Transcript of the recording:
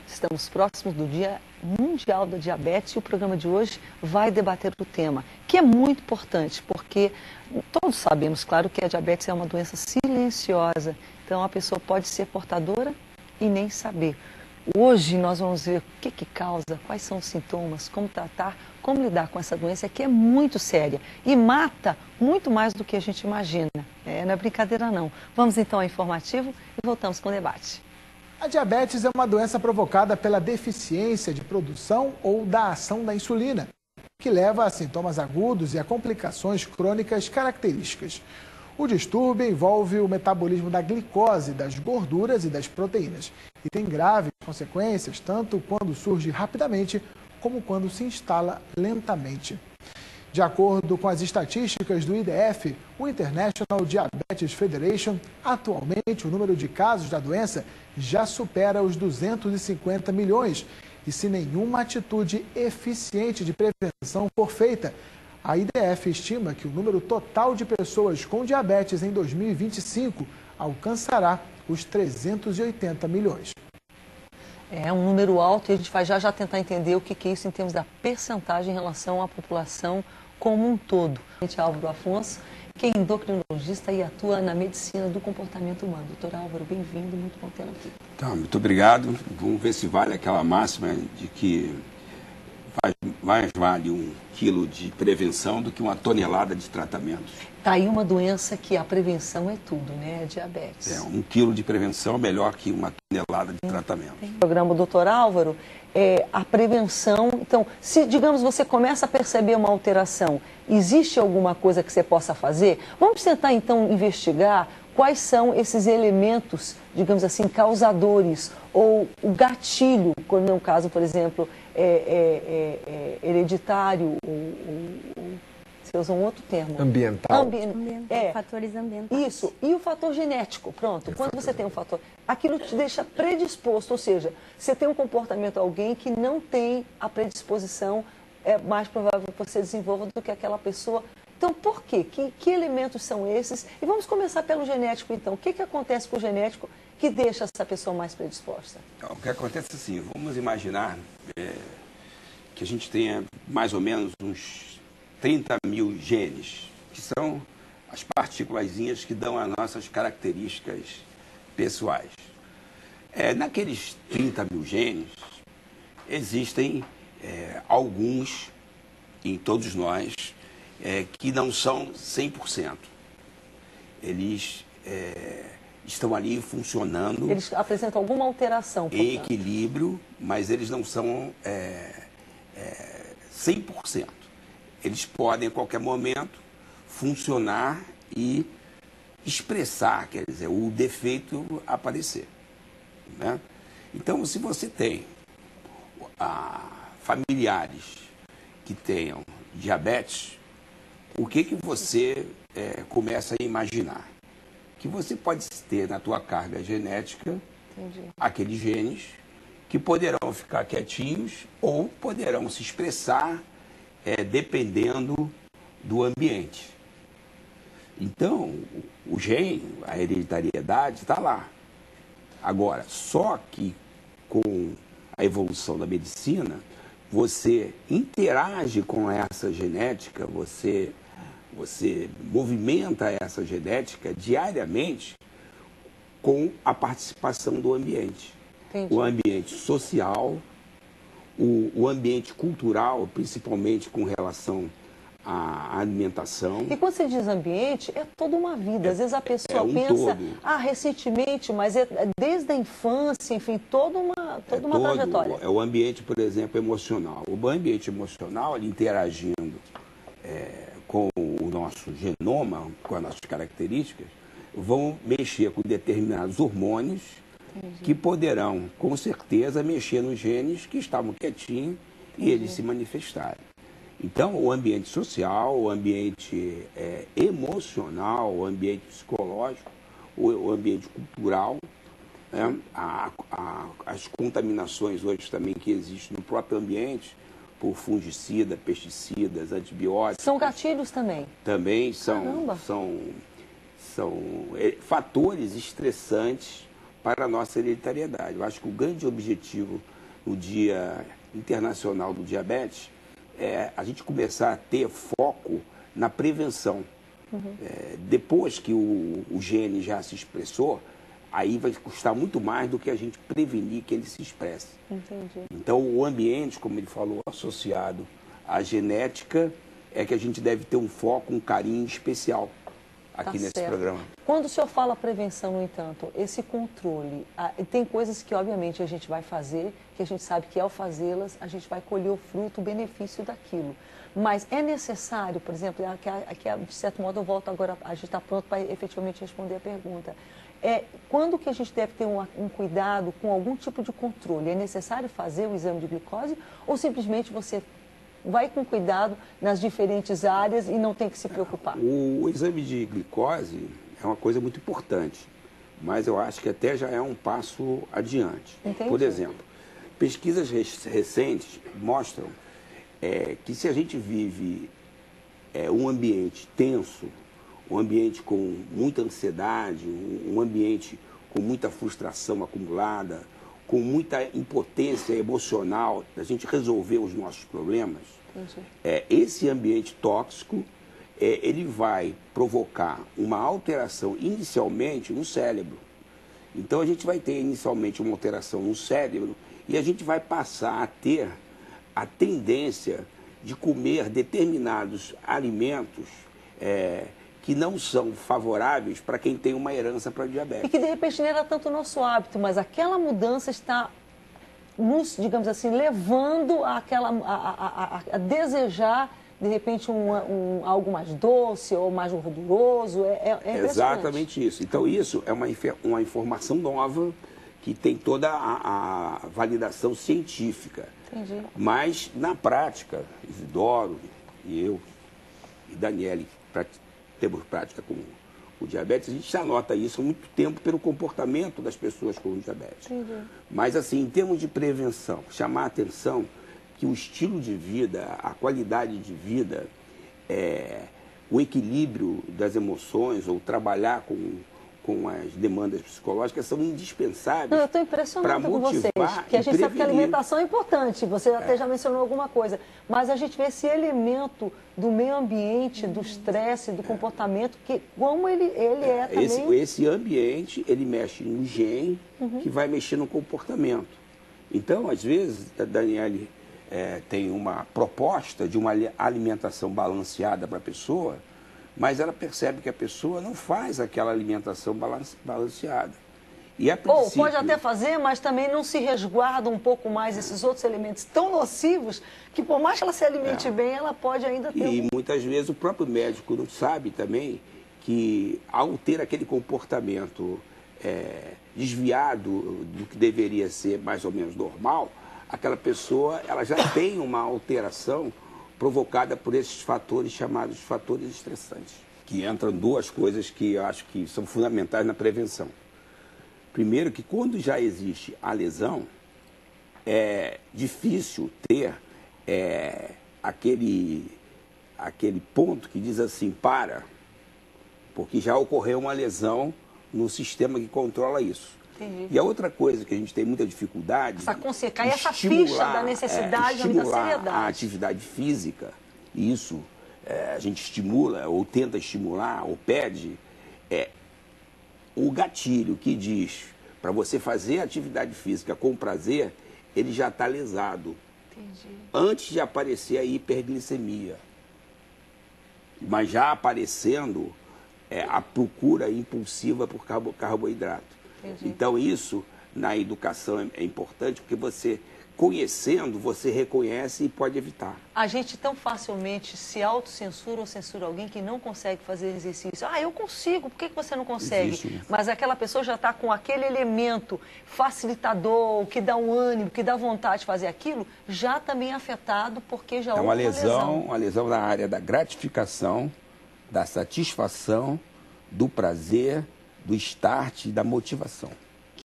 Estamos próximos do Dia Mundial da Diabetes e o programa de hoje vai debater o tema, que é muito importante, porque todos sabemos, claro, que a diabetes é uma doença silenciosa, então a pessoa pode ser portadora e nem saber. Hoje nós vamos ver o que causa, quais são os sintomas, como tratar, como lidar com essa doença que é muito séria e mata muito mais do que a gente imagina. Não é brincadeira não. Vamos então ao informativo e voltamos com o debate. A diabetes é uma doença provocada pela deficiência de produção ou da ação da insulina, que leva a sintomas agudos e a complicações crônicas características. O distúrbio envolve o metabolismo da glicose, das gorduras e das proteínas e tem graves consequências tanto quando surge rapidamente como quando se instala lentamente. De acordo com as estatísticas do IDF, o International Diabetes Federation, atualmente o número de casos da doença já supera os 250 milhões. E se nenhuma atitude eficiente de prevenção for feita, a IDF estima que o número total de pessoas com diabetes em 2025 alcançará os 380 milhões. É um número alto e a gente vai já tentar entender o que é isso em termos da percentagem em relação à população como um todo. Álvaro Afonso, que é endocrinologista e atua na medicina do comportamento humano. Doutor Álvaro, bem-vindo, muito bom tê-lo aqui. Então, muito obrigado. Vamos ver se vale aquela máxima de que mais vale 1 quilo de prevenção do que 1 tonelada de tratamento. Está aí uma doença que a prevenção é tudo, né? A diabetes. 1 quilo de prevenção é melhor que 1 tonelada de tratamento. O programa doutor Álvaro, a prevenção, então, se, digamos, você começa a perceber uma alteração, existe alguma coisa que você possa fazer? Vamos tentar, então, investigar quais são esses elementos, digamos assim, causadores, ou o gatilho, quando é um caso, por exemplo, hereditário, você usa um outro termo. Ambiental. Fatores ambientais. Isso. E o fator genético, pronto. Quando você tem um fator, aquilo te deixa predisposto, ou seja, você tem um comportamento alguém que não tem a predisposição, é mais provável que você desenvolva do que aquela pessoa. Então, por quê? Que elementos são esses? E vamos começar pelo genético, então. O que acontece com o genético que deixa essa pessoa mais predisposta? Então, o que acontece é assim, vamos imaginar que a gente tenha mais ou menos uns 30 mil genes, que são as partículazinhas que dão as nossas características pessoais. Naqueles 30 mil genes, existem alguns, em todos nós, que não são 100%. Eles estão ali funcionando. Eles apresentam alguma alteração, portanto. Em equilíbrio, mas eles não são 100%. Eles podem, a qualquer momento, funcionar e expressar, quer dizer, o defeito aparecer. Né? Então, se você tem familiares que tenham diabetes, o que você começa a imaginar? Que você pode ter na tua carga genética aqueles genes que poderão ficar quietinhos ou poderão se expressar dependendo do ambiente. Então, o gene, a hereditariedade está lá. Agora, só que com a evolução da medicina, você interage com essa genética, você movimenta essa genética diariamente com a participação do ambiente. Entendi. O ambiente social, o ambiente cultural, principalmente com relação à alimentação. E quando você diz ambiente, é toda uma vida. Às vezes a pessoa pensa, recentemente, mas desde a infância, enfim, toda uma trajetória. O ambiente, por exemplo, emocional. O ambiente emocional, ele interagindo com o nosso genoma, com as nossas características, vão mexer com determinados hormônios. Entendi. Que poderão, com certeza, mexer nos genes que estavam quietinhos e eles se manifestarem. Então, o ambiente social, o ambiente emocional, o ambiente psicológico, o ambiente cultural, né? As contaminações hoje também que existem no próprio ambiente, por fungicida, pesticidas, antibióticos. São gatilhos também? Também são fatores estressantes para a nossa hereditariedade. Eu acho que o grande objetivo no Dia Internacional do Diabetes é a gente começar a ter foco na prevenção. Depois que o gene já se expressou, aí vai custar muito mais do que a gente prevenir que ele se expresse. Entendi. Então, o ambiente, como ele falou, associado à genética, é que a gente deve ter um foco, um carinho especial aqui nesse certo. programa. Quando o senhor fala prevenção, no entanto, esse controle, tem coisas que, obviamente, a gente vai fazer, que a gente sabe que, ao fazê-las, a gente vai colher o fruto, o benefício daquilo. Mas é necessário, por exemplo, de certo modo eu volto agora, a gente está pronto para efetivamente responder a pergunta. Quando que a gente deve ter um cuidado com algum tipo de controle? É necessário fazer o exame de glicose ou simplesmente você vai com cuidado nas diferentes áreas e não tem que se preocupar? O exame de glicose é uma coisa muito importante, mas eu acho que até já é um passo adiante. Entendi. Por exemplo, pesquisas recentes mostram que se a gente vive um ambiente tenso, um ambiente com muita ansiedade, um ambiente com muita frustração acumulada, com muita impotência emocional da gente resolver os nossos problemas, esse ambiente tóxico, ele vai provocar uma alteração inicialmente no cérebro. Então a gente vai ter inicialmente uma alteração no cérebro e a gente vai passar a ter a tendência de comer determinados alimentos que não são favoráveis para quem tem uma herança para diabetes. E que de repente não era tanto o nosso hábito, mas aquela mudança está nos, digamos assim, levando a desejar, de repente, algo mais doce ou mais gorduroso. É exatamente isso. Então, isso é uma informação nova que tem toda a validação científica. Entendi. Mas, na prática, Isidoro e eu e Daniele temos prática com o diabetes, a gente já nota isso há muito tempo pelo comportamento das pessoas com diabetes. Entendi. Mas, assim, em termos de prevenção, chamar a atenção que o estilo de vida, a qualidade de vida, o equilíbrio das emoções ou trabalhar com as demandas psicológicas são indispensáveis. Eu estou impressionada com vocês, que a gente sabe que a alimentação é importante, você até já mencionou alguma coisa, mas a gente vê esse elemento do meio ambiente, do estresse, do comportamento, que como ele é também... Esse ambiente, ele mexe no gene, que vai mexer no comportamento. Então, às vezes, a Daniele tem uma proposta de uma alimentação balanceada para a pessoa, mas ela percebe que a pessoa não faz aquela alimentação balanceada. E Ou pode até fazer, mas também não se resguarda um pouco mais esses outros elementos tão nocivos que, por mais que ela se alimente bem, ela pode ainda ter... E muitas vezes o próprio médico não sabe também que, ao ter aquele comportamento desviado do que deveria ser mais ou menos normal, aquela pessoa ela já tem uma alteração provocada por esses fatores chamados fatores estressantes. Que entram duas coisas que eu acho que são fundamentais na prevenção. Primeiro, que quando já existe a lesão, é difícil ter aquele ponto que diz assim, porque já ocorreu uma lesão no sistema que controla isso. Entendi. E a outra coisa que a gente tem muita dificuldade... essa ficha da necessidade da seriedade. A atividade física, isso a gente estimula, ou tenta estimular, ou pede, o gatilho que diz para você fazer atividade física com prazer, ele já está lesado. Entendi. Antes de aparecer a hiperglicemia. Mas já aparecendo a procura impulsiva por carboidrato. Entendi. Então, isso na educação é importante, porque você, conhecendo, você reconhece e pode evitar. A gente tão facilmente se autocensura ou censura alguém que não consegue fazer exercício. Eu consigo, por que você não consegue? Existe. Mas aquela pessoa já está com aquele elemento facilitador, que dá um ânimo, que dá vontade de fazer aquilo, já também afetado, porque já houve uma lesão. Uma lesão na área da gratificação, da satisfação, do prazer, do start e da motivação.